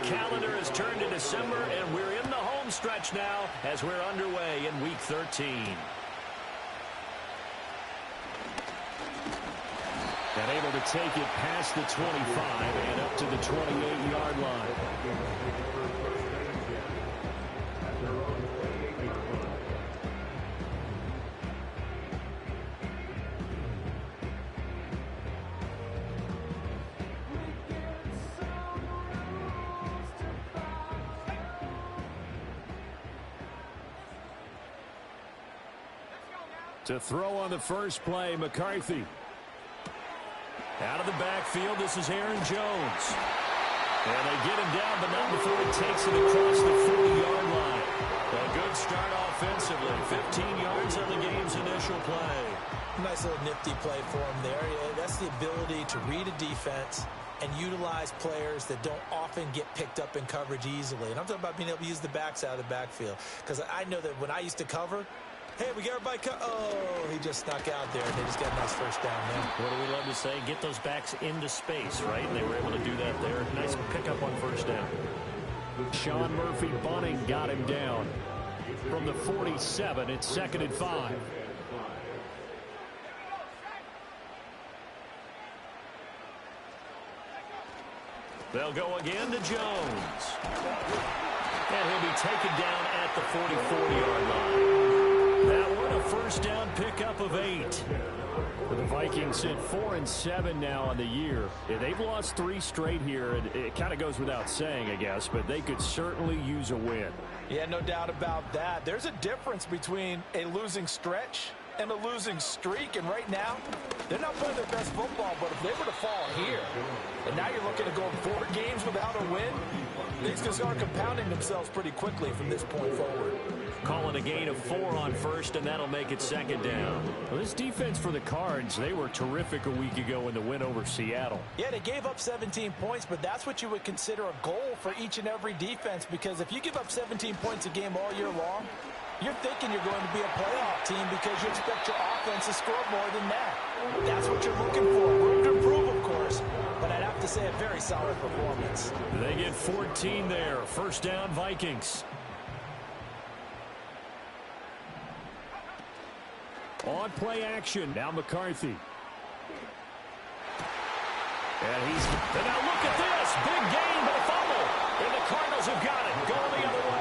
calendar has turned to December, and we're in the home stretch now as we're underway in Week 13. And able to take it past the 25 and up to the 28-yard line. To throw on the first play, McCarthy. Out of the backfield, this is Aaron Jones. And they get him down, but not before he takes it across the 40-yard line. A good start offensively. 15 yards on the game's initial play. Nice little nifty play for him there. That's the ability to read a defense and utilize players that don't often get picked up in coverage easily. And I'm talking about being able to use the backs out of the backfield. Because I know that when I used to cover, hey, we got everybody oh, he just snuck out there, and they just got a nice first down there. What do we love to say? Get those backs into space, right? And they were able to do that there. Nice pickup on first down. Sean Murphy-Bunting got him down. From the 47, it's 2nd and 5. They'll go again to Jones. And he'll be taken down at the 44-yard line. That one, a first down pickup of 8. For the Vikings sit 4-7 now on the year. Yeah, they've lost 3 straight here. It kind of goes without saying, I guess, but they could certainly use a win. Yeah, no doubt about that. There's a difference between a losing stretch and a losing streak, and right now, they're not playing their best football, but if they were to fall here, and now you're looking to go 4 games without a win, things can start compounding themselves pretty quickly from this point forward. Calling a gain of 4 on first, and that'll make it 2nd down. Well, this defense for the Cards, they were terrific a week ago in the win over Seattle. Yeah, they gave up 17 points, but that's what you would consider a goal for each and every defense, because if you give up 17 points a game all year long, you're thinking you're going to be a playoff team because you expect your offense to score more than that. That's what you're looking for. Room to improve, of course, but I'd have to say a very solid performance. They get 14 there. First down, Vikings. On play action, now McCarthy. And now look at this. Big gain, but a fumble. And the Cardinals have got it. Going the other way.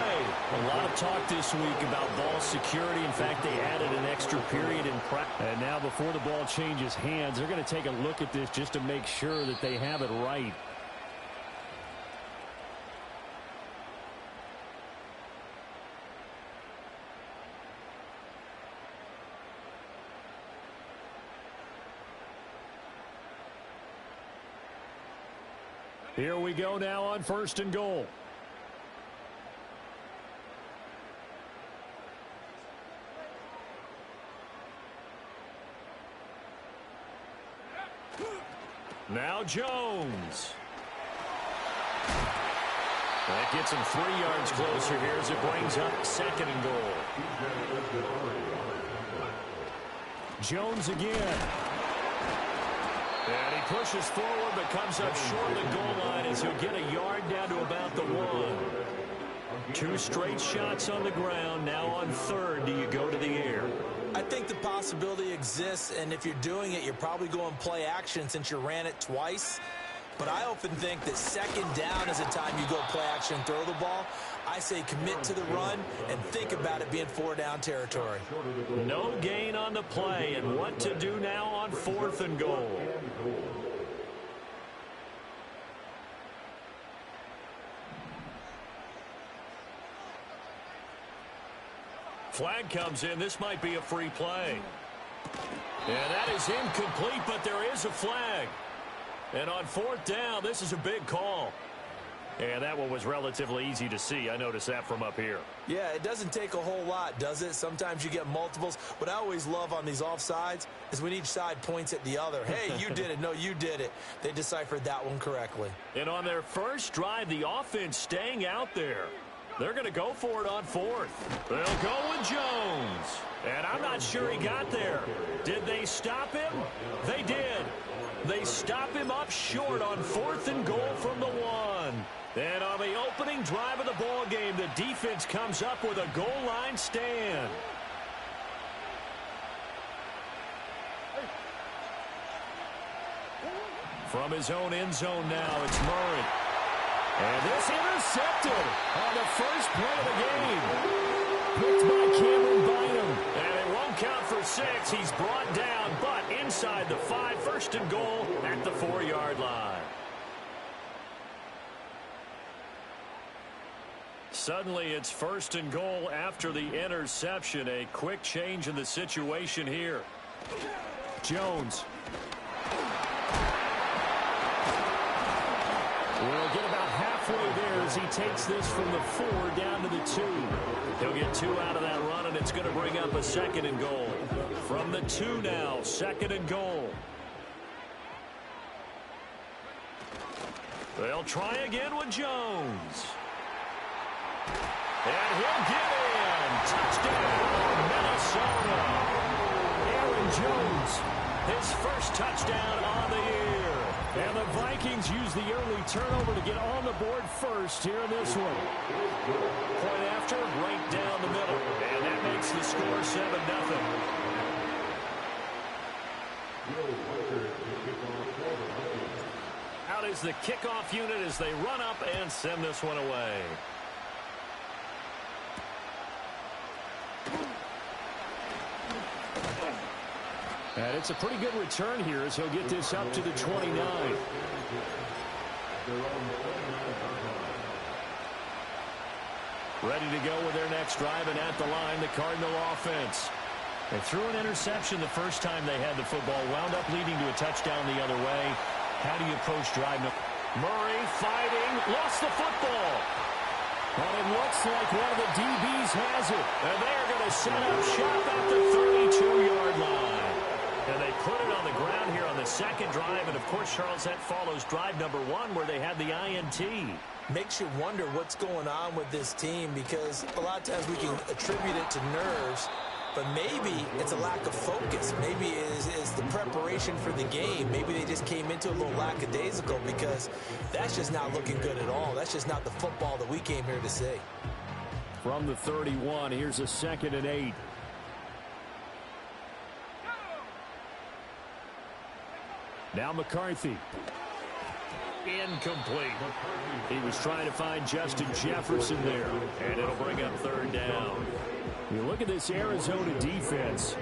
A lot of talk this week about ball security. In fact, they added an extra period in practice. And now before the ball changes hands, they're going to take a look at this just to make sure that they have it right. Here we go now on 1st and goal. Now Jones. That gets him 3 yards closer here as it brings up 2nd and goal. Jones again. And he pushes forward but comes up short of the goal line as he'll get a yard down to about the 1. 2 straight shots on the ground. Now on 3rd, do you go to the air? I think the possibility exists, and if you're doing it, you're probably going play action since you ran it twice. But I often think that 2nd down is a time you go play action and throw the ball. I say commit to the run and think about it being 4-down territory. No gain on the play, and what to do now on 4th and goal. Flag comes in. This might be a free play. And that is incomplete, but there is a flag. And on 4th down, this is a big call. And that one was relatively easy to see. I noticed that from up here. Yeah, it doesn't take a whole lot, does it? Sometimes you get multiples. What I always love on these offsides is when each side points at the other. Hey, you did it. No, you did it. They deciphered that one correctly. And on their first drive, the offense staying out there. They're going to go for it on 4th. They'll go with Jones. And I'm not sure he got there. Did they stop him? They did. They stop him up short on 4th and goal from the 1. And on the opening drive of the ball game, the defense comes up with a goal line stand. From his own end zone now, it's Murray. And this intercepted on the first play of the game. Picked by Cameron Bynum. And it won't count for 6. He's brought down, but inside the 5, 1st and goal at the 4-yard line. Suddenly, it's 1st and goal after the interception. A quick change in the situation here. Jones. We'll get about halfway there as he takes this from the 4 down to the 2. He'll get 2 out of that run, and it's going to bring up a 2nd and goal. From the 2 now, 2nd and goal. They'll try again with Jones. And he'll get in. Touchdown, Minnesota. Aaron Jones, his first touchdown on the year. And the Vikings use the early turnover to get on the board first here in this one. Point after, right down the middle. And that makes the score 7-0. Out is the kickoff unit as they run up and send this one away. And it's a pretty good return here as he'll get this up to the 29. Ready to go with their next drive, and at the line, the Cardinal offense. They threw an interception the first time they had the football, wound up leading to a touchdown the other way. How do you approach drive? Murray fighting, lost the football. And it looks like one of the DBs has it. And they're going to set up shop at the 32-yard line. And they put it on the ground here on the second drive. And, of course, Charles, that follows drive number 1 where they had the INT. Makes you wonder what's going on with this team because a lot of times we can attribute it to nerves, but maybe it's a lack of focus. Maybe it's the preparation for the game. Maybe they just came into a little lackadaisical because that's just not looking good at all. That's just not the football that we came here to see. From the 31, here's a 2nd and 8. Now McCarthy. Incomplete. He was trying to find Justin Jefferson there, and it'll bring up 3rd down. You look at this Arizona defense.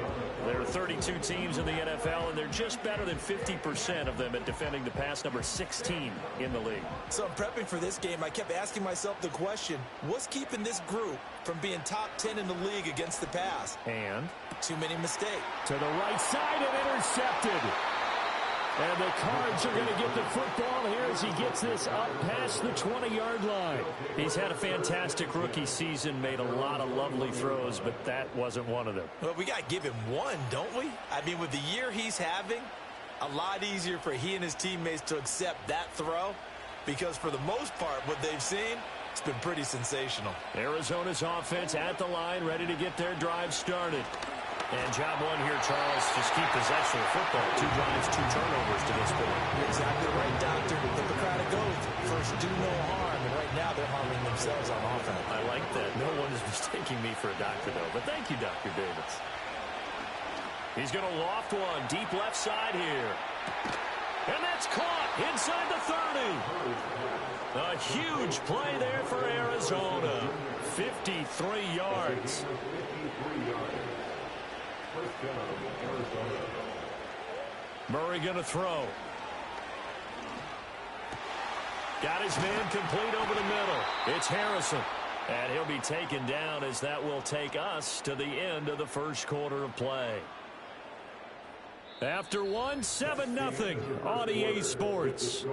There are 32 teams in the NFL, and they're just better than 50% of them at defending the pass, number 16 in the league. So I'm prepping for this game. I kept asking myself the question, what's keeping this group from being top 10 in the league against the pass? And? Too many mistakes. To the right side and intercepted. And the Cards are going to get the football here as he gets this up past the 20-yard line. He's had a fantastic rookie season, made a lot of lovely throws, but that wasn't one of them. Well, we got to give him one, don't we? I mean, with the year he's having, a lot easier for he and his teammates to accept that throw because for the most part, what they've seen, it's been pretty sensational. Arizona's offense at the line, ready to get their drive started. And job 1 here, Charles, just keep possession of football. 2 drives, 2 turnovers to this point. You're exactly right, Doctor. Hippocratic oath. First, do no harm. And right now, they're harming themselves on offense. I like that. No one is mistaking me for a doctor, though. But thank you, Dr. Davis. He's going to loft one. Deep left side here. And that's caught inside the 30. A huge play there for Arizona. 53 yards. Murray going to throw. Got his man complete over the middle. It's Harrison. And he'll be taken down as that will take us to the end of the first quarter of play. After 1, 7-0 on EA Sports.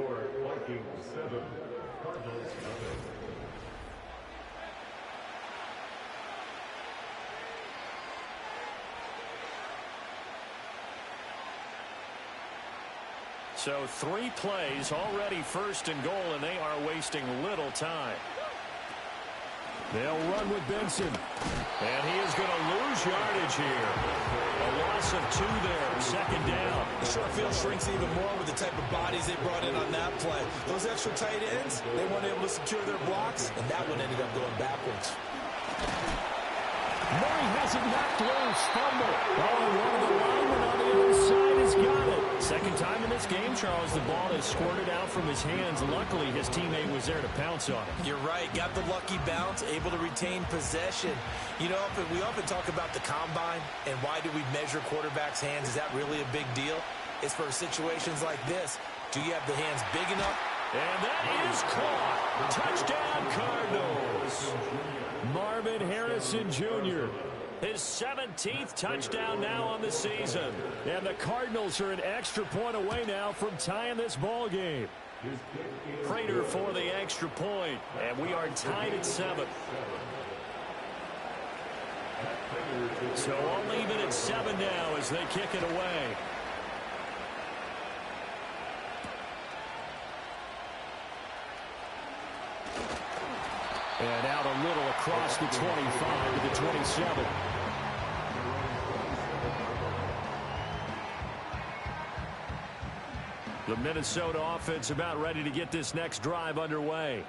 So 3 plays, already 1st and goal, and they are wasting little time. They'll run with Benson. And he is going to lose yardage here. A loss of 2 there, second down. The short field shrinks even more with the type of bodies they brought in on that play. Those extra tight ends, they weren't able to secure their blocks, and that one ended up going backwards. Murray has it knocked loose. Fumble. Oh, one of the linemen on the other side has got it. Second time in this game, Charles, the ball has squirted out from his hands. Luckily, his teammate was there to pounce on it. You're right. Got the lucky bounce, able to retain possession. You know, we often talk about the combine and why do we measure quarterbacks' hands. Is that really a big deal? It's for situations like this. Do you have the hands big enough? And that is caught. Touchdown, Cardinals. Marvin Harrison Jr., his 17th touchdown now on the season. And the Cardinals are an extra point away now from tying this ball game. Prater for the extra point, and we are tied at 7. So I'll leave it at 7 now as they kick it away. And out a little across the 25 to the 27. The Minnesota offense about ready to get this next drive underway.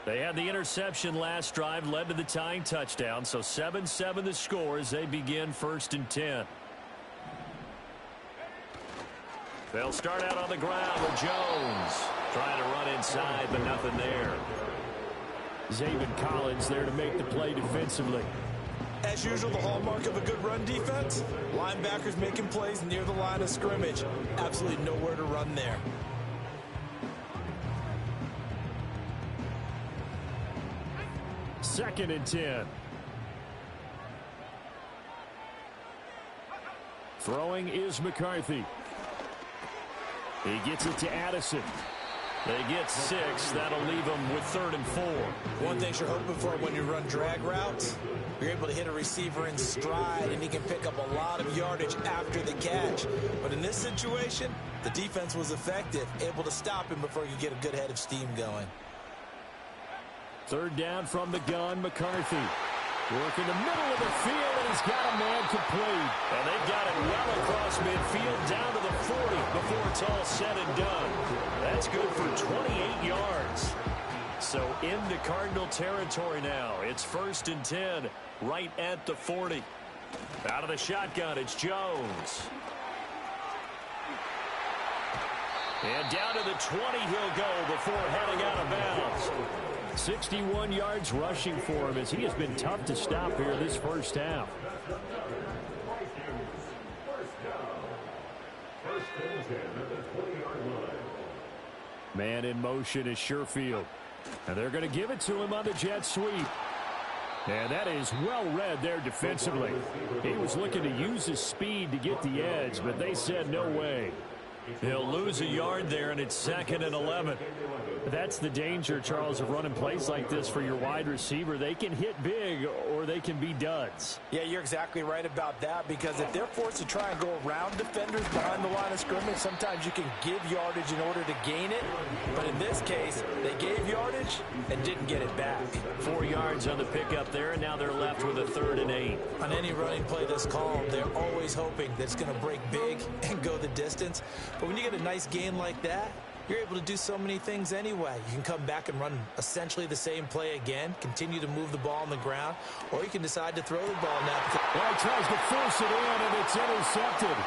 They had the interception last drive, led to the tying touchdown, so 7-7 the score as they begin 1st and 10. They'll start out on the ground with Jones. Trying to run inside, but nothing there. Zaven Collins there to make the play defensively. As usual, the hallmark of a good run defense, linebackers making plays near the line of scrimmage. Absolutely nowhere to run there. Second and 10. Throwing is McCarthy. He gets it to Addison. They get 6. That'll leave them with 3rd and 4. One thing you're hoping for when you run drag routes, you're able to hit a receiver in stride, and he can pick up a lot of yardage after the catch. But in this situation, the defense was effective, able to stop him before he could get a good head of steam going. 3rd down from the gun, McCarthy. Work in the middle of the field, and he's got a man complete. And they've got it well across midfield down to the 40 before it's all said and done. That's good for 28 yards. So into Cardinal territory now. It's 1st and 10 right at the 40. Out of the shotgun, it's Jones. And down to the 20 he'll go before heading out of bounds. 61 yards rushing for him as he has been tough to stop here this first half. Man in motion is Sherfield. And they're going to give it to him on the jet sweep. And that is well read there defensively. He was looking to use his speed to get the edge, but they said no way. He'll lose a yard there, and it's 2nd and 11. That's the danger, Charles, of running plays like this for your wide receiver. They can hit big or they can be duds. Yeah, you're exactly right about that, because if they're forced to try and go around defenders behind the line of scrimmage, sometimes you can give yardage in order to gain it. But in this case, they gave yardage and didn't get it back. 4 yards on the pickup there, and now they're left with a 3rd and 8. On any running play that's called, they're always hoping that it's going to break big and go the distance. But when you get a nice gain like that, you're able to do so many things anyway. You can come back and run essentially the same play again, continue to move the ball on the ground, or you can decide to throw the ball now. Well, he tries to force it in, and it's intercepted.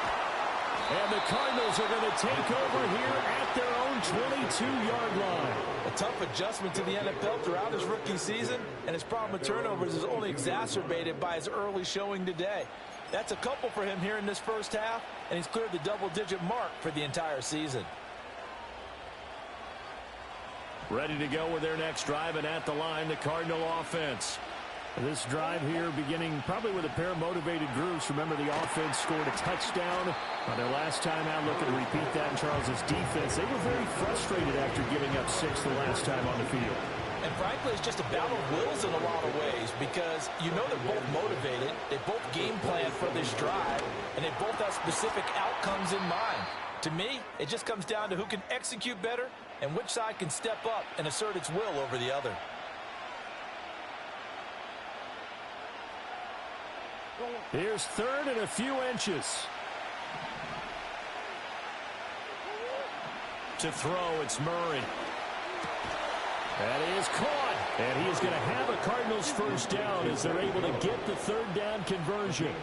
And the Cardinals are going to take over here at their own 22-yard line. A tough adjustment to the NFL throughout his rookie season, and his problem with turnovers is only exacerbated by his early showing today. That's a couple for him here in this first half, and he's cleared the double-digit mark for the entire season. Ready to go with their next drive, and at the line, the Cardinal offense. This drive here beginning probably with a pair of motivated groups. Remember, the offense scored a touchdown on their last time out. Looking to repeat that in Charles's defense. They were very frustrated after giving up 6 the last time on the field. And frankly, it's just a battle of wills in a lot of ways, because you know they're both motivated, they both game plan for this drive, and they both have specific outcomes in mind. To me, it just comes down to who can execute better and which side can step up and assert its will over the other. Here's third and a few inches. To throw, it's Murray. That is caught. And he is going to have a Cardinals first down as they're able to get the third down conversion.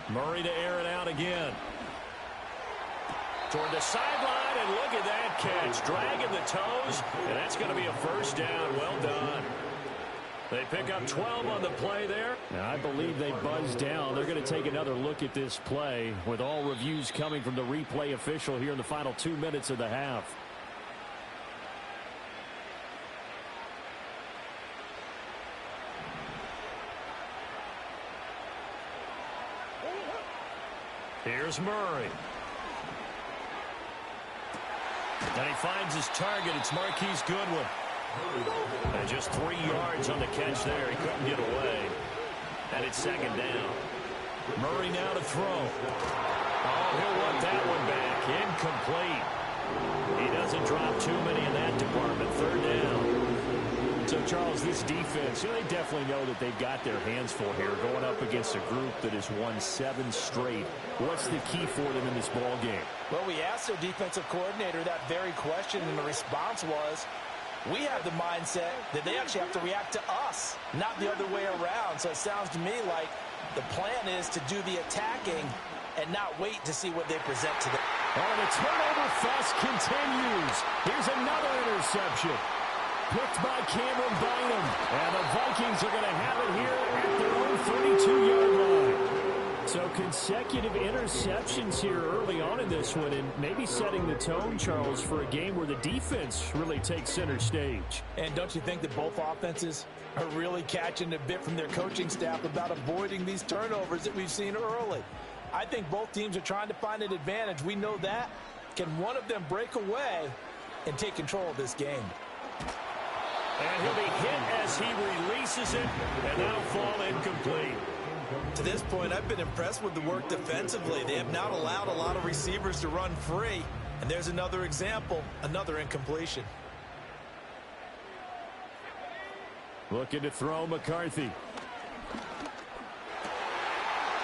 Murray to air it out again. Toward the sideline, and look at that catch. Dragging the toes, and that's going to be a first down. Well done. They pick up 12 on the play there. Now, I believe they buzzed down. They're going to take another look at this play with all reviews coming from the replay official here in the final 2 minutes of the half. Here's Murray. And he finds his target. It's Marquise Goodwin. And just 3 yards on the catch there. He couldn't get away. And it's second down. Murray now to throw. Oh, he'll want that one back. Incomplete. He doesn't drop too many in that department. Third down. So, Charles, this defense, they definitely know that they've got their hands full here going up against a group that has won 7 straight. What's the key for them in this ball game? Well, we asked their defensive coordinator that very question, and the response was, we have the mindset that they actually have to react to us, not the other way around. So it sounds to me like the plan is to do the attacking and not wait to see what they present to them. Oh, the turnover fuss continues. Here's another interception. Picked by Cameron Bynum. And the Vikings are going to have it here at their own 32-yard line. So consecutive interceptions here early on in this one, and maybe setting the tone, Charles, for a game where the defense really takes center stage. And don't you think that both offenses are really catching a bit from their coaching staff about avoiding these turnovers that we've seen early? I think both teams are trying to find an advantage. We know that. Can one of them break away and take control of this game? And he'll be hit as he releases it, and that'll fall incomplete. To this point, I've been impressed with the work defensively. They have not allowed a lot of receivers to run free. And there's another example, another incompletion. Looking to throw McCarthy.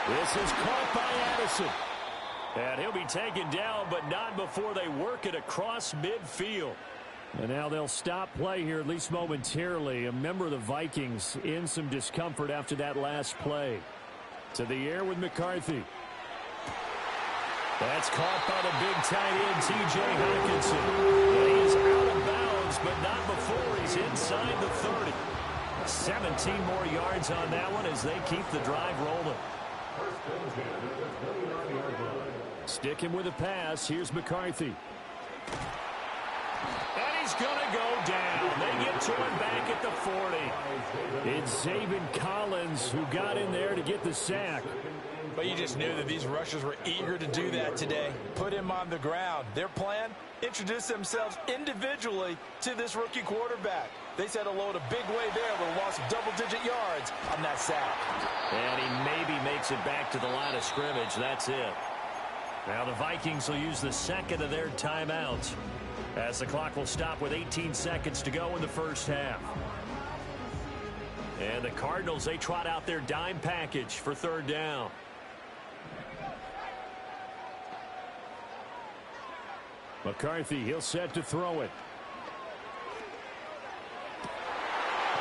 This is caught by Addison. And he'll be taken down, but not before they work it across midfield. And now they'll stop play here, at least momentarily. A member of the Vikings in some discomfort after that last play. To the air with McCarthy. That's caught by the big tight end, T.J. Hockenson. And he is out of bounds, but not before he's inside the 30. 17 more yards on that one as they keep the drive rolling. Sticking with a pass. Here's McCarthy. And he's going to go down. They get to him back at the 40. It's Zaven Collins who got in there to get the sack. But you just knew that these rushers were eager to do that today. Put him on the ground. Their plan, introduce themselves individually to this rookie quarterback. They said hello to Big Way there, but lost double-digit yards on that sack. And he maybe makes it back to the line of scrimmage. That's it. Now the Vikings will use the second of their timeouts, as the clock will stop with 18 seconds to go in the first half. And the Cardinals, they trot out their dime package for third down. McCarthy, he'll set to throw it.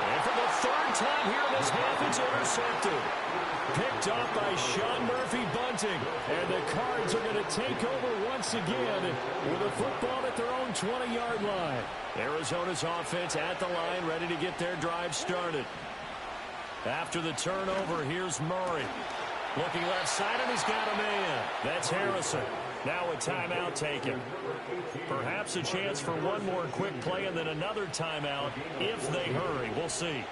And for the third time here in this half, it's intercepted. Picked off by Sean Murphy-Bunting. And the Cards are going to take over once again with a football at their own 20-yard line. Arizona's offense at the line, ready to get their drive started. After the turnover, here's Murray. Looking left side, and he's got a man. That's Harrison. Now a timeout taken. Perhaps a chance for one more quick play and then another timeout if they hurry. We'll see.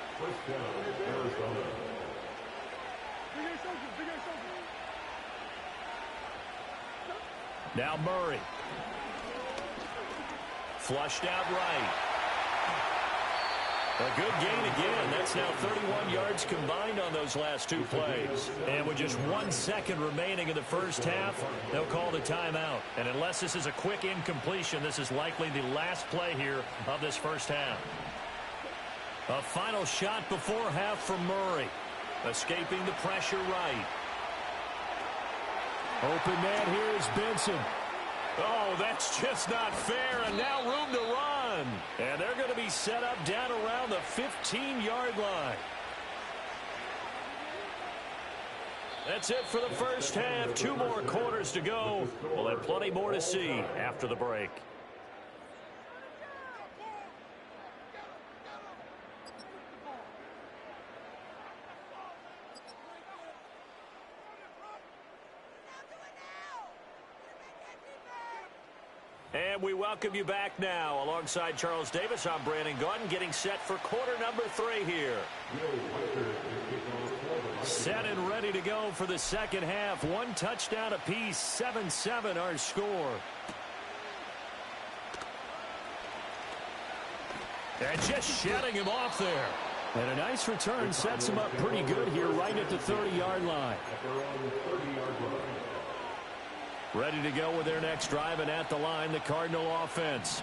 Now Murray. Flushed out right. A good gain again. That's now 31 yards combined on those last two plays. And with just 1 second remaining in the first half, they'll call the timeout. And unless this is a quick incompletion, this is likely the last play here of this first half. A final shot before half from Murray. Escaping the pressure right. Open man here is Benson. Oh, that's just not fair, and now room to run. And they're going to be set up down around the 15-yard line. That's it for the first half. 2 more quarters to go. We'll have plenty more to see after the break. And we welcome you back now. Alongside Charles Davis, I'm Brandon Gaudin, getting set for quarter number 3 here. Set and ready to go for the second half. 1 touchdown apiece, 7-7 our score. And just shutting him off there. And a nice return sets him up pretty good here right at the 30-yard line. Ready to go with their next drive, and at the line, the Cardinal offense.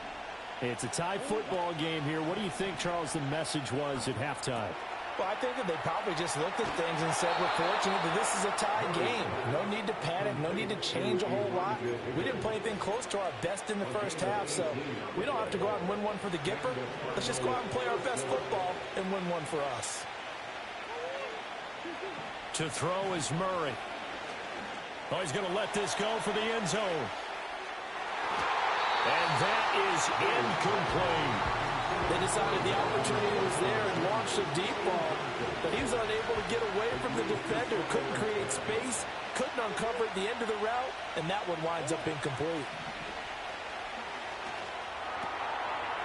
It's a tie football game here. What do you think, Charles, the message was at halftime? Well, I think that they probably just looked at things and said, we're fortunate that this is a tie game. No need to panic. No need to change a whole lot. We didn't play anything close to our best in the first half, so we don't have to go out and win one for the Gipper. Let's just go out and play our best football and win one for us. To throw is Murray. Oh, he's going to let this go for the end zone. And that is incomplete. They decided the opportunity was there and launched a deep ball, but he was unable to get away from the defender, couldn't create space, couldn't uncover at the end of the route, and that one winds up incomplete.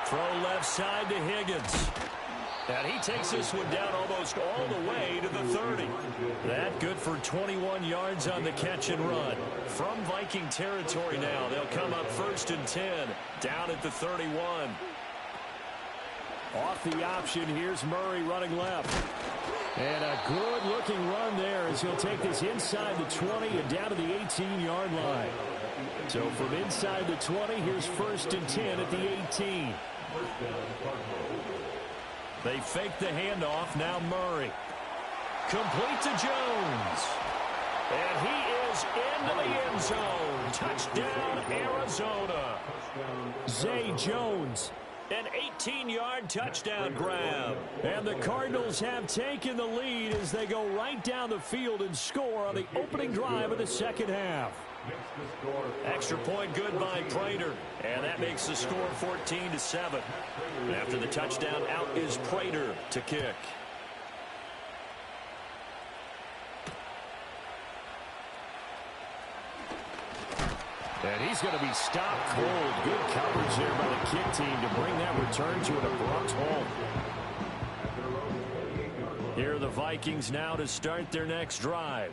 Throw left side to Higgins. And he takes this one down almost all the way to the 30. That good for 21 yards on the catch and run. From Viking territory now, they'll come up 1st and 10, down at the 31. Off the option, here's Murray running left. And a good-looking run there as he'll take this inside the 20 and down to the 18-yard line. So from inside the 20, here's 1st and 10 at the 18. They fake the handoff. Now Murray. Complete to Jones. And he is into the end zone. Touchdown, Arizona. Zay Jones. An 18-yard touchdown grab. And the Cardinals have taken the lead as they go right down the field and score on the opening drive of the second half. Extra point good by Prater. And that makes the score 14-7. After the touchdown, out is Prater to kick. And he's going to be stopped cold. Good coverage there by the kick team to bring that return to an abrupt halt. Here are the Vikings now to start their next drive.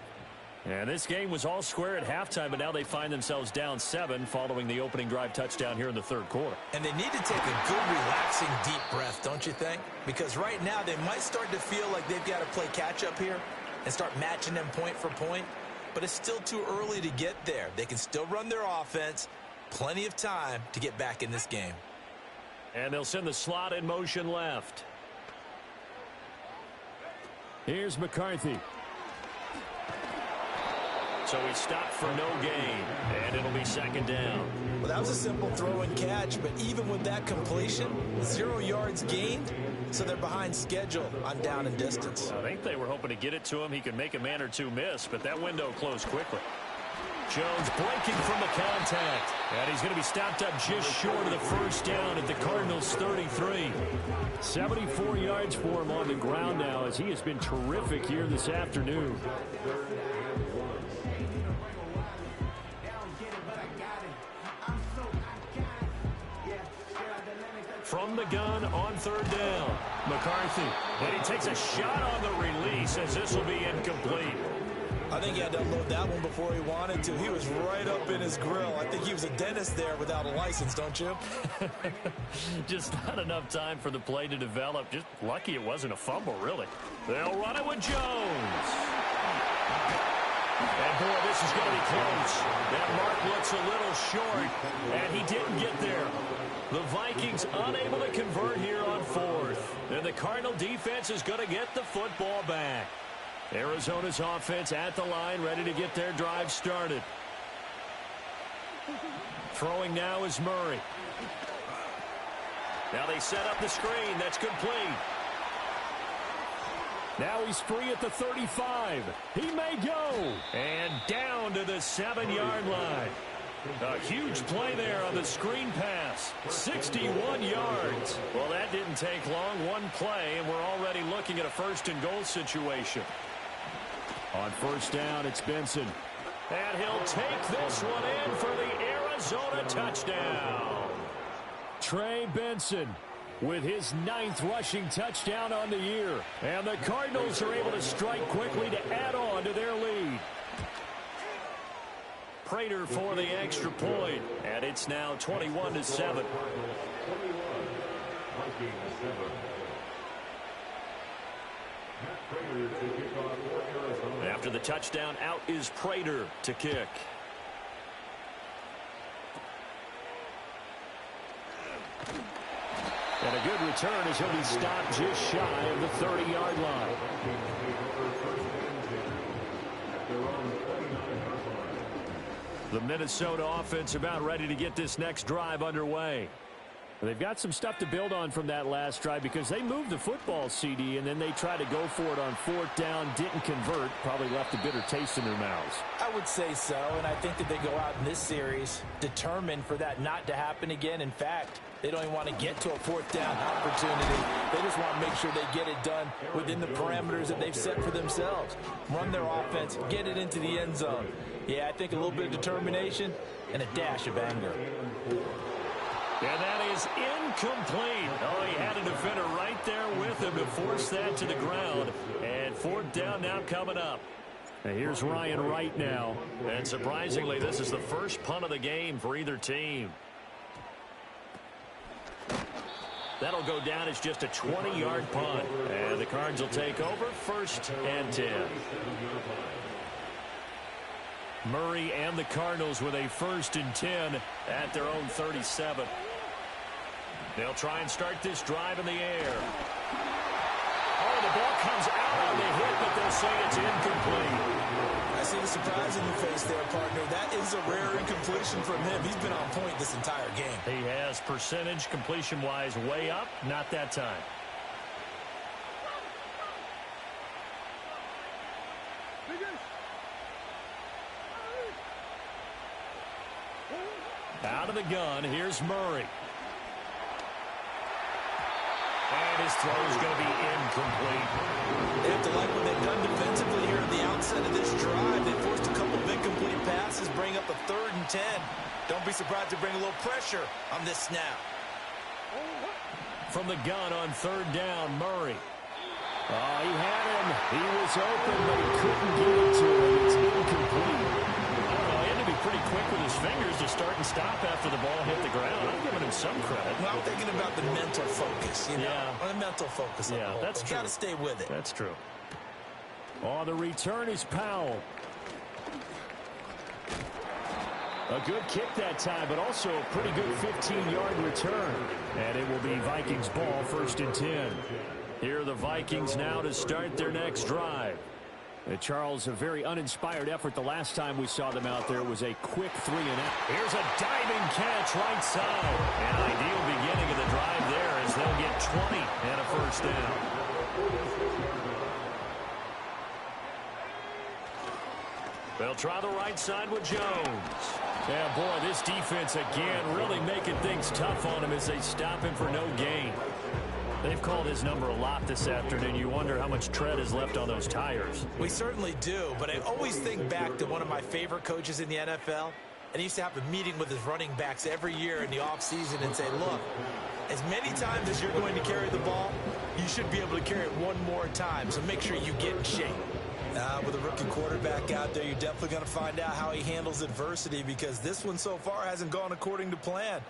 And this game was all square at halftime, but now they find themselves down 7 following the opening drive touchdown here in the third quarter. And they need to take a good, relaxing, deep breath, don't you think? Because right now they might start to feel like they've got to play catch-up here and start matching them point for point. But it's still too early to get there. They can still run their offense. Plenty of time to get back in this game. And they'll send the slot in motion left. Here's McCarthy. So he stopped for no gain, and it'll be second down. Well, that was a simple throw and catch, but even with that completion, 0 yards gained, so they're behind schedule on down and distance. I think they were hoping to get it to him. He could make a man or two miss, but that window closed quickly. Jones breaking from the contact, and he's going to be stopped up just short of the first down at the Cardinals' 33. 74 yards for him on the ground now as he has been terrific here this afternoon. From the gun on third down, McCarthy. And he takes a shot on the release as this will be incomplete. I think he had to unload that one before he wanted to. He was right up in his grill. I think he was a dentist there without a license, don't you? Just not enough time for the play to develop. Just lucky it wasn't a fumble, really. They'll run it with Jones. And, boy, this is going to be close. That mark looks a little short, and he didn't get there. The Vikings unable to convert here on fourth. And the Cardinal defense is going to get the football back. Arizona's offense at the line, ready to get their drive started. Throwing now is Murray. Now they set up the screen. That's complete. Now he's free at the 35. He may go. And down to the 7-yard line. A huge play there on the screen pass. 61 yards. Well, that didn't take long. One play, and we're already looking at a first-and-goal situation. On first down, it's Benson. And he'll take this one in for the Arizona touchdown. Trey Benson with his 9th rushing touchdown on the year. And the Cardinals are able to strike quickly to add on to their lead. Prater for the extra point. And it's now 21-7. After the touchdown, out is Prater to kick. And a good return as he'll be stopped just shy of the 30-yard line. The Minnesota offense about ready to get this next drive underway. They've got some stuff to build on from that last drive because they moved the football, CD, and then they tried to go for it on fourth down, didn't convert, probably left a bitter taste in their mouths. I would say so, and I think that they go out in this series determined for that not to happen again. In fact, they don't even want to get to a fourth down opportunity. They just want to make sure they get it done within the parameters that they've set for themselves. Run their offense, get it into the end zone. Yeah, I think a little bit of determination and a dash of anger. And that is incomplete. Oh, he had a defender right there with him to force that to the ground. And fourth down now coming up. And here's Ryan Wright now. And surprisingly, this is the first punt of the game for either team. That'll go down as just a 20-yard punt. And the Cards will take over 1st and 10. Murray and the Cardinals with a 1st and 10 at their own 37. They'll try and start this drive in the air. Oh, the ball comes out on the hit, but they'll say it's incomplete. I see the surprise in your face there, partner. That is a rare incompletion from him. He's been on point this entire game. He has percentage completion-wise way up. Not that time. Out of the gun, here's Murray. And his throw is going to be incomplete. They have to like what they've done defensively here at the outset of this drive. They forced a couple of incomplete passes, bring up a 3rd and 10. Don't be surprised to bring a little pressure on this snap. From the gun on 3rd down, Murray. Oh, he had him. He was open, but he couldn't get it to him. It's incomplete. Pretty quick with his fingers to start and stop after the ball hit the ground. I'm giving him some credit. Well, I'm thinking about the mental focus, you know. Yeah. The mental focus. Yeah, that's true. Got to stay with it. That's true. On the return is Powell. A good kick that time, but also a pretty good 15-yard return. And it will be Vikings ball 1st and 10. Here are the Vikings now to start their next drive. Charles, a very uninspired effort the last time we saw them out there was a quick 3-and-out. Here's a diving catch right side. An ideal beginning of the drive there as they'll get 20 and a 1st down. They'll try the right side with Jones. Yeah, boy, this defense again really making things tough on him as they stop him for no gain. They've called his number a lot this afternoon. You wonder how much tread is left on those tires. We certainly do, but I always think back to one of my favorite coaches in the NFL, and he used to have a meeting with his running backs every year in the offseason and say, look, as many times as you're going to carry the ball, you should be able to carry it one more time, so make sure you get in shape. With a rookie quarterback out there, you're definitely going to find out how he handles adversity, because this one so far hasn't gone according to plan.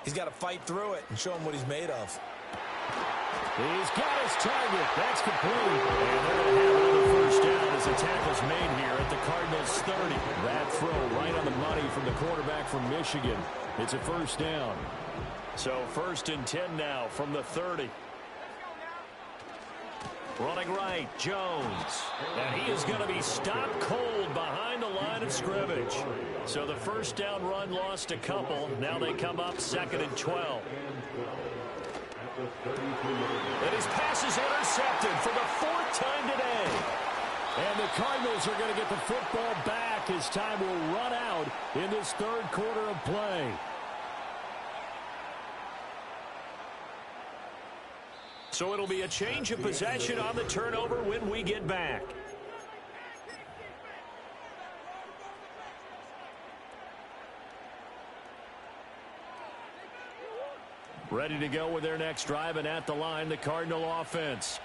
He's got to fight through it and show him what he's made of. He's got his target. That's complete. And they're going to have another first down as the tackle's made here at the Cardinals' 30. That throw right on the money from the quarterback from Michigan. It's a first down. So 1st and 10 now from the 30. Running right, Jones. And he is going to be stopped cold behind the line of scrimmage. So the first down run lost a couple. Now they come up 2nd and 12. And his pass is intercepted for the 4th time today. And the Cardinals are going to get the football back as time will run out in this 3rd quarter of play. So it'll be a change of possession on the turnover when we get back. Ready to go with their next drive, and at the line, the Cardinal offense.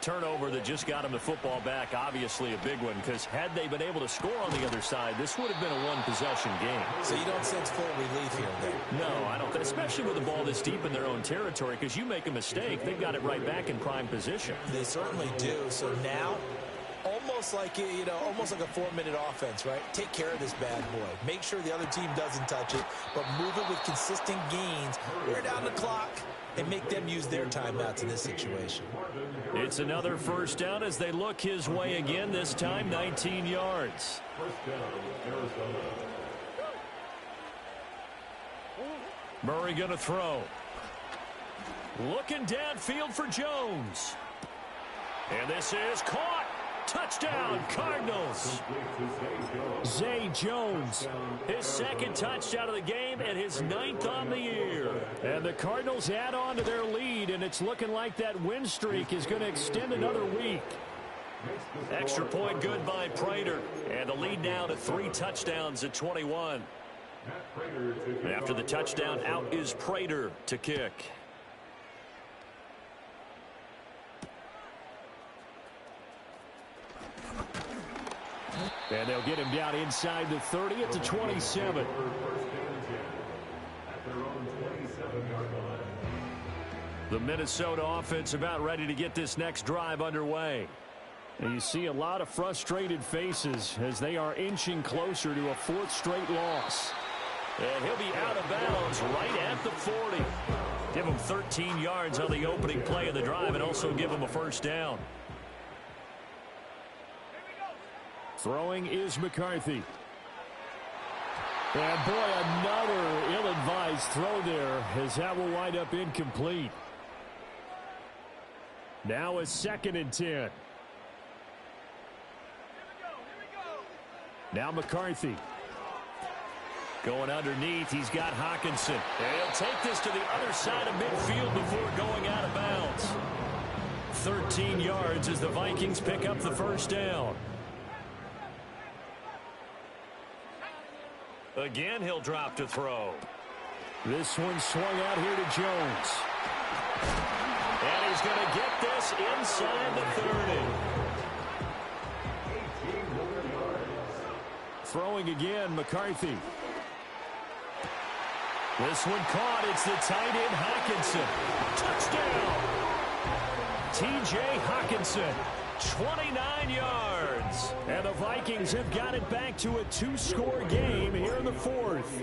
Turnover that just got them the football back, obviously a big one, because had they been able to score on the other side, this would have been a one-possession game. So you don't sense full relief here, then? No, I don't. Especially with the ball this deep in their own territory, because you make a mistake, they've got it right back in prime position. They certainly do. So now, almost like almost like a 4-minute offense, right? Take care of this bad boy. Make sure the other team doesn't touch it, but move it with consistent gains. Wear down the clock and make them use their timeouts in this situation. It's another first down as they look his way again, this time 19 yards. Murray going to throw. Looking downfield for Jones. And this is caught. Touchdown, Cardinals. Zay Jones. His 2nd touchdown of the game and his 9th on the year. And the Cardinals add on to their lead, and it's looking like that win streak is going to extend another week. Extra point good by Prater. And the lead now to 3 touchdowns at 21. After the touchdown, out is Prater to kick. And they'll get him down inside the 30 at the 27. The Minnesota offense about ready to get this next drive underway. And you see a lot of frustrated faces as they are inching closer to a 4th straight loss. And he'll be out of bounds right at the 40. Give him 13 yards on the opening play of the drive and also give him a first down. Throwing is McCarthy. And boy, another ill-advised throw there as that will wind up incomplete. Now a 2nd and 10. Now McCarthy. Going underneath, he's got Hockenson. And he'll take this to the other side of midfield before going out of bounds. 13 yards as the Vikings pick up the first down. Again, he'll drop to throw. This one swung out here to Jones. And he's going to get this inside the 30. Throwing again, McCarthy. This one caught. It's the tight end, Hockenson. Touchdown. T.J. Hockenson. 29 yards. And the Vikings have got it back to a 2-score game here in the 4th.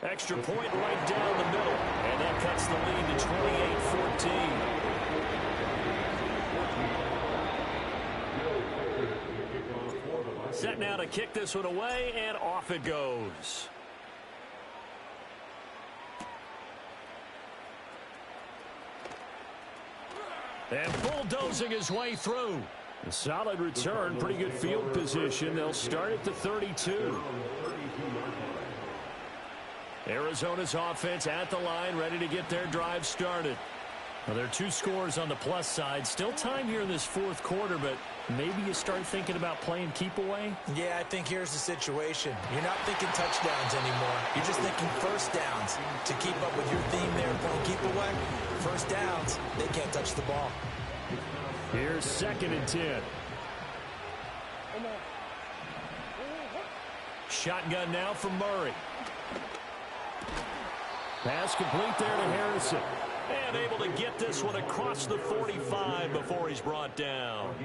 Extra point right down the middle. And that cuts the lead to 28-14. Set now to kick this one away, and off it goes. And bulldozing his way through. A solid return, pretty good field position. They'll start at the 32. Arizona's offense at the line, ready to get their drive started. Well, there are 2 scores on the plus side. Still time here in this 4th quarter, but maybe you start thinking about playing keep away? Yeah, I think here's the situation. You're not thinking touchdowns anymore. You're just thinking first downs. To keep up with your theme there, playing keep away, first downs, they can't touch the ball. Here's 2nd and 10. Shotgun now from Murray. Pass complete there to Harrison. And able to get this one across the 45 before he's brought down.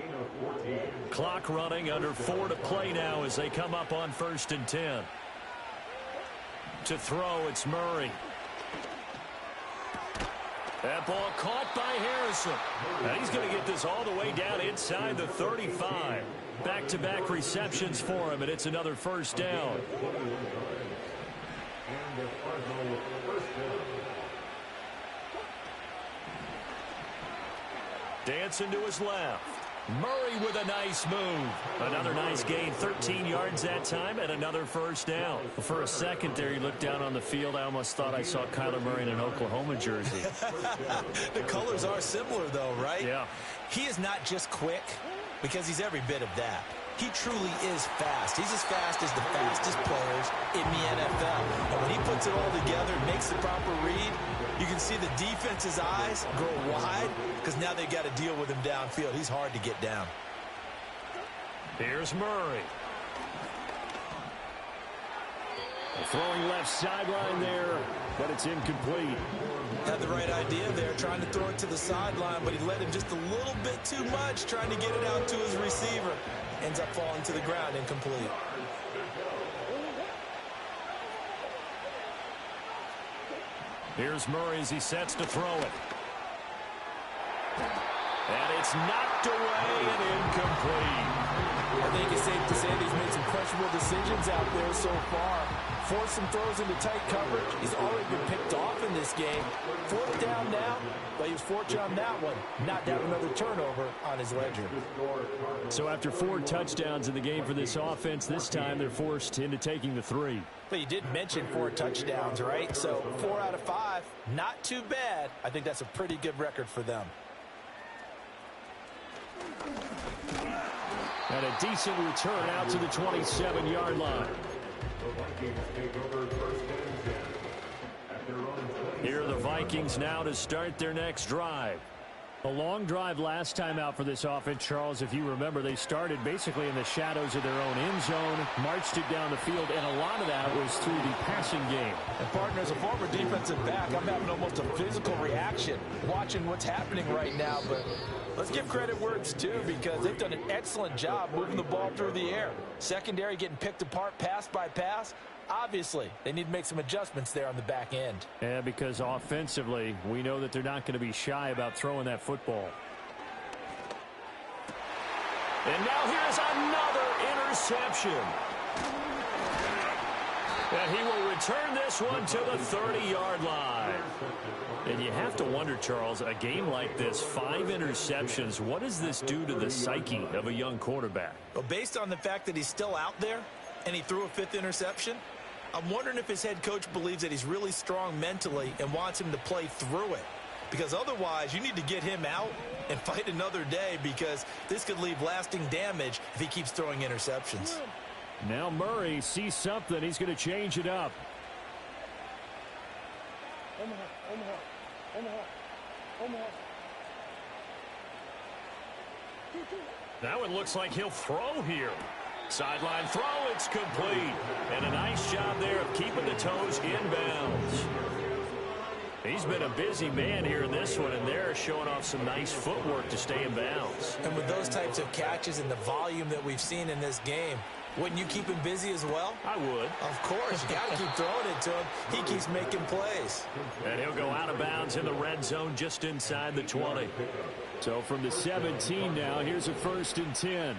Clock running, under 4 to play now as they come up on 1st and 10. To throw, it's Murray. That ball caught by Harrison. Now he's going to get this all the way down inside the 35. Back-to-back receptions for him, and it's another 1st down. Dancing to his left. Murray with a nice move. Another nice gain, 13 yards that time, and another 1st down. For a second there, he looked down on the field. I almost thought I saw Kyler Murray in an Oklahoma jersey. The colors are similar, though, right? Yeah. He is not just quick, because he's every bit of that. He truly is fast. He's as fast as the fastest players in the NFL. And when he puts it all together and makes the proper read, you can see the defense's eyes grow wide because now they've got to deal with him downfield. He's hard to get down. Here's Murray. Throwing left sideline there, but it's incomplete. Had the right idea there, trying to throw it to the sideline, but he led him just a little bit too much, trying to get it out to his receiver. Ends up falling to the ground, incomplete. Here's Murray as he sets to throw it. And it's knocked away and incomplete. I think it's safe to say that he's made some questionable decisions out there so far. Forced some throws into tight coverage. He's already been picked off in this game. 4th down now, but he was fortunate on that one not to have another turnover on his ledger. So after 4 touchdowns in the game for this offense, this time they're forced into taking the 3. But you did mention 4 touchdowns, right? So 4 out of 5, not too bad. I think that's a pretty good record for them. And a decent return out to the 27-yard line. Here are the Vikings now to start their next drive. A long drive last time out for this offense, Charles. If you remember, they started basically in the shadows of their own end zone, marched it down the field, and a lot of that was through the passing game. And, partner, as a former defensive back, I'm having almost a physical reaction watching what's happening right now. But let's give credit where it's due because they've done an excellent job moving the ball through the air. Secondary getting picked apart pass by pass. Obviously, they need to make some adjustments there on the back end. Yeah, because offensively, we know that they're not going to be shy about throwing that football. And now here's another interception. And he will return this one to the 30-yard line. And you have to wonder, Charles, a game like this, 5 interceptions, what does this do to the psyche of a young quarterback? Well, based on the fact that he's still out there and he threw a 5th interception, I'm wondering if his head coach believes that he's really strong mentally and wants him to play through it. Because otherwise, you need to get him out and fight another day because this could leave lasting damage if he keeps throwing interceptions. Now Murray sees something. He's going to change it up. Now it looks like he'll throw here. Sideline throw, it's complete. And a nice job there of keeping the toes inbounds. He's been a busy man here in this one, and they're showing off some nice footwork to stay in bounds. And with those types of catches and the volume that we've seen in this game, wouldn't you keep him busy as well? I would. Of course. You got to keep throwing it to him. He keeps making plays. And he'll go out of bounds in the red zone just inside the 20. So from the 17 now, here's a 1st and 10.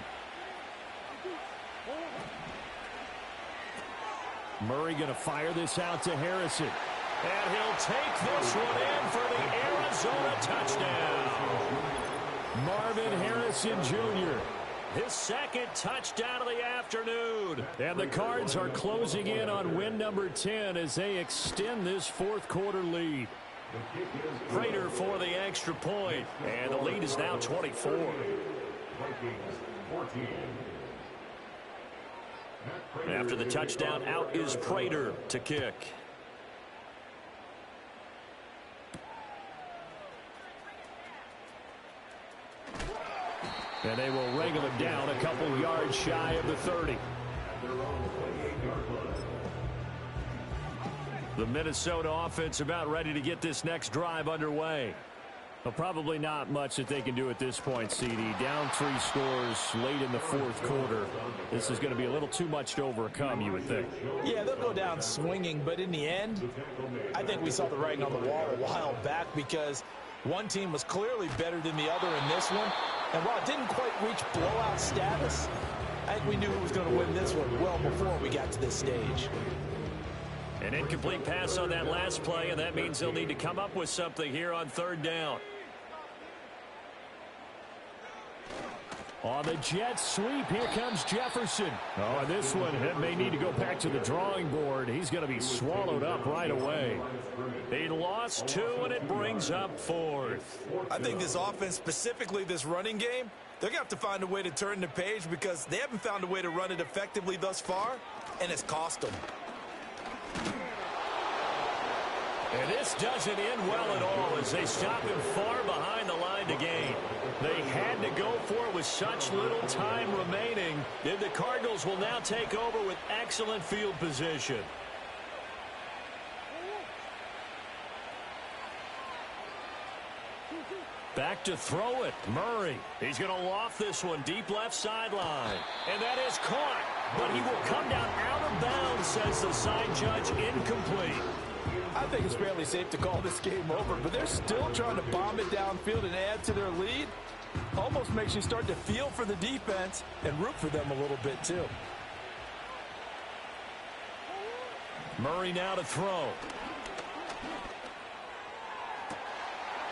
Murray going to fire this out to Harrison. And he'll take this one in for the Arizona touchdown. Marvin Harrison Jr. His 2nd touchdown of the afternoon. And the Cards are closing in on win number 10 as they extend this 4th quarter lead. Prater for the extra point. And the lead is now 24. After the touchdown, out is Prater to kick. And they will wrangle him down a couple yards shy of the 30. The Minnesota offense about ready to get this next drive underway. Well, probably not much that they can do at this point, CD. Down 3 scores late in the fourth quarter. This is going to be a little too much to overcome, you would think. Yeah, they'll go down swinging, but in the end, I think we saw the writing on the wall a while back because one team was clearly better than the other in this one. And while it didn't quite reach blowout status, I think we knew who was going to win this one well before we got to this stage. An incomplete pass on that last play, and that means they'll need to come up with something here on third down. On the Jets sweep, here comes Jefferson. Oh, and this one may need to go back to the drawing board. He's going to be swallowed up right away. He lost 2, and it brings up 4th. I think this offense, specifically this running game, they're going to have to find a way to turn the page because they haven't found a way to run it effectively thus far, and it's cost them. And this doesn't end well at all as they stop him far behind the line to gain. They had to go for it with such little time remaining. And the Cardinals will now take over with excellent field position. Back to throw it. Murray. He's going to loft this one deep left sideline. And that is caught. But he will come down out of bounds, says the side judge, incomplete. I think it's fairly safe to call this game over, but they're still trying to bomb it downfield and add to their lead. Almost makes you start to feel for the defense and root for them a little bit, too. Murray now to throw.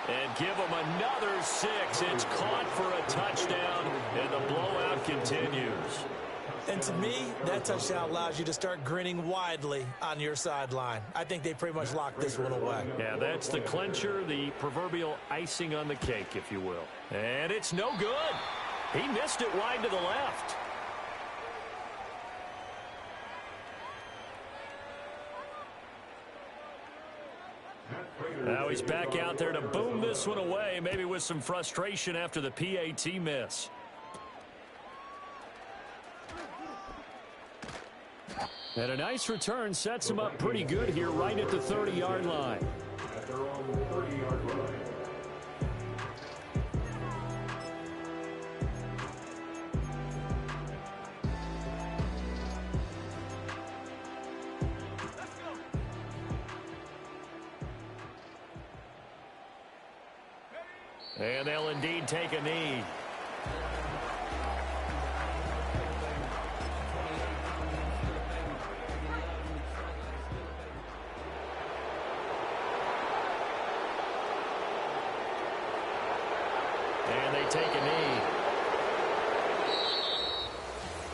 And give him another 6. It's caught for a touchdown, and the blowout continues. And to me, that touchdown allows you to start grinning widely on your sideline. I think they pretty much locked this one away. Yeah, that's the clincher, the proverbial icing on the cake, if you will. And it's no good. He missed it wide to the left. Now he's back out there to boom this one away, maybe with some frustration after the PAT miss. And a nice return sets him up pretty good here right at the 30-yard line. And they'll indeed take a knee. And they take a knee.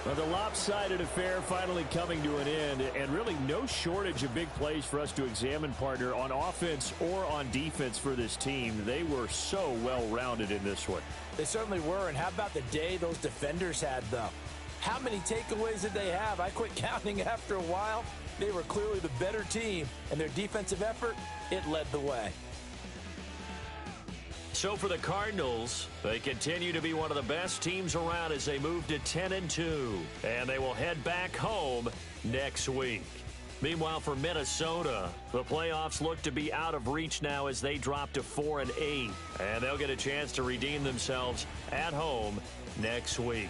Well, the lopsided affair finally coming to an end, and really no shortage of big plays for us to examine, partner, on offense or on defense for this team. They were so well-rounded in this one. They certainly were, and how about the day those defenders had, though? How many takeaways did they have? I quit counting after a while. They were clearly the better team, and their defensive effort, it led the way. So for the Cardinals, they continue to be one of the best teams around as they move to 10-2. And they will head back home next week. Meanwhile, for Minnesota, the playoffs look to be out of reach now as they drop to 4-8. And they'll get a chance to redeem themselves at home next week.